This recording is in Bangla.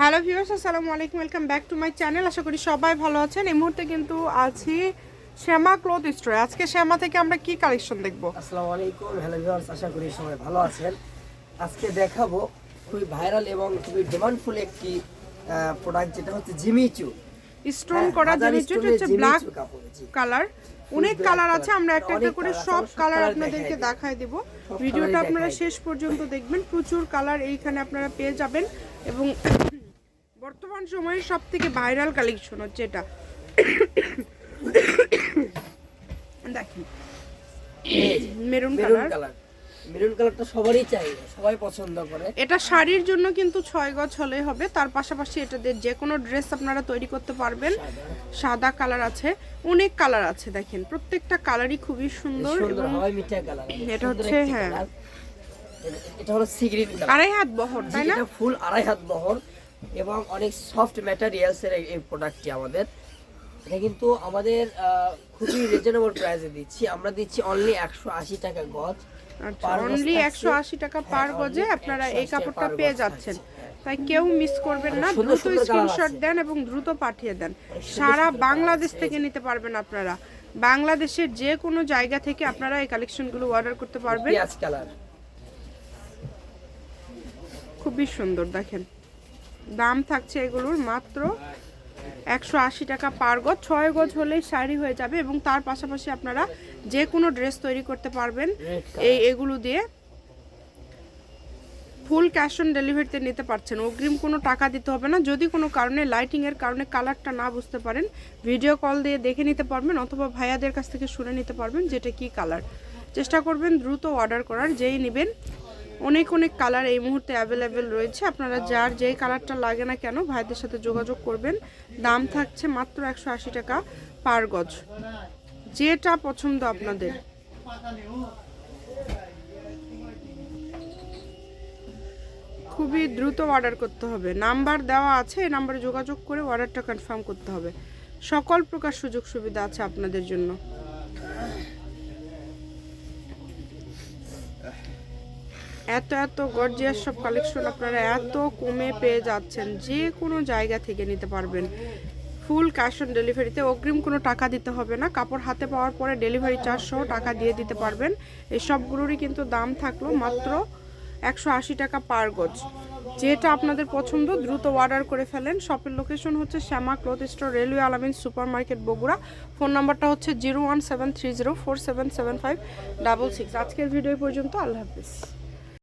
হ্যালো ভিউয়ার্স, আসসালামু আলাইকুম। Welcome back to my channel. আশা করি সবাই ভালো আছেন। এই মুহূর্তে কিন্তু আছি শ্যামা ক্লথ স্টোরে। আজকে শ্যামা থেকে আমরা কি কালেকশন দেখব? আসসালামু আলাইকুম। হ্যালো ভিউয়ার্স, আশা করি সবাই ভালো আছেন। আজকে দেখাবো খুবই ভাইরাল এবং খুবই ডিমান্ডফুল একটি প্রোডাক্ট, যেটা হচ্ছে জিমিচু স্টোন করা জিমিচু, হচ্ছে ব্ল্যাক কালার। অনেক কালার আছে, আমরা একটা একটা করে সব কালার আপনাদেরকে দেখাই দেব। ভিডিওটা আপনারা শেষ পর্যন্ত দেখবেন। প্রচুর কালার এইখানে আপনারা পেয়ে যাবেন এবং বর্তমান সময়ে সবথেকে ভাইরাল কালেকশন হচ্ছে এটা। দেখেন মেরুন কালার। মেরুন কালারটা সবারই চাই, সবাই পছন্দ করে। এটা শাড়ির জন্য কিন্তু 6 গজ হলে হবে। তার পাশাপাশি এটা দিয়ে যে কোনো ড্রেস আপনারা তৈরি করতে পারবেন। সাদা কালার আছে, অনেক কালার আছে। দেখেন প্রত্যেকটা কালারই খুবই সুন্দর এবং হাওয়াই মিঠা কালার। এটা হচ্ছে হ্যাঁ এটা হলো সি গ্রিন কালার, 2.5 হাত বহর, তাই না? এটা ফুল 2.5 হাত বহর এবং অনেক সফট ম্যাটেরিয়ালস এর এই প্রোডাক্টটি আমাদের। এটা কিন্তু আমাদের খুবই রিজনেবল প্রাইসে দিচ্ছি। আমরা দিচ্ছি অনলি 180 টাকা গজ। আচ্ছা, অনলি 180 টাকা পার গজে আপনারা এই কাপড়টা পেয়ে যাচ্ছেন। তাই কেউ মিস করবেন না, দ্রুত স্ক্রিনশট দেন এবং দ্রুত পাঠিয়ে দেন। সারা বাংলাদেশ থেকে নিতে পারবেন আপনারা। বাংলাদেশের যে কোনো জায়গা থেকে আপনারা এই কালেকশনগুলো অর্ডার করতে পারবেন। পেঁয়াজ কালার খুবই সুন্দর। দেখেন দাম থাকছে এগুলোর মাত্র 180 টাকা পার গজ। 6 গজ হলেই শাড়ি হয়ে যাবে এবং তার পাশাপাশি আপনারা যে কোনো ড্রেস তৈরি করতে পারবেন এগুলো দিয়ে। ফুল ক্যাশ অন ডেলিভারিতে নিতে পারছেন, অগ্রিম কোনো টাকা দিতে হবে না। যদি কোনো কারণে লাইটিংয়ের কারণে কালারটা না বুঝতে পারেন, ভিডিও কল দিয়ে দেখে নিতে পারবেন অথবা ভাইয়াদের কাছ থেকে শুনে নিতে পারবেন যেটা কি কালার। চেষ্টা করবেন দ্রুত অর্ডার করার, যেই নেবেন। অনেক অনেক কালার এই মুহূর্তে অ্যাভেলেবেল রয়েছে। আপনারা যার যেই কালারটা লাগে না কেন ভাইদের সাথে যোগাযোগ করবেন। দাম থাকছে মাত্র 180 টাকা পার গজ, যেটা পছন্দ আপনাদের। খুবই দ্রুত অর্ডার করতে হবে। নাম্বার দেওয়া আছে, এই নাম্বারে যোগাযোগ করে অর্ডারটা কনফার্ম করতে হবে। সকল প্রকার সুযোগ সুবিধা আছে আপনাদের জন্য। এত এত গর্জিয়াস সব কালেকশন আপনারা এত কমে পেয়ে যাচ্ছেন। যে কোনো জায়গা থেকে নিতে পারবেন ফুল ক্যাশ অন ডেলিভারিতে। অগ্রিম কোনো টাকা দিতে হবে না। কাপড় হাতে পাওয়ার পরে ডেলিভারি চার্জ সহ টাকা দিয়ে দিতে পারবেন। এই সবগুলোরই কিন্তু দাম থাকলো মাত্র 180 টাকা পার গজ। যেটা আপনাদের পছন্দ দ্রুত অর্ডার করে ফেলেন। শপের লোকেশন হচ্ছে শ্যামা ক্লথ স্টোর, রেলওয়ে আলামিন সুপার মার্কেট, বগুড়া। ফোন নাম্বারটা হচ্ছে 01730477566। আজকের ভিডিও পর্যন্ত। আল্লাহ হাফিজ।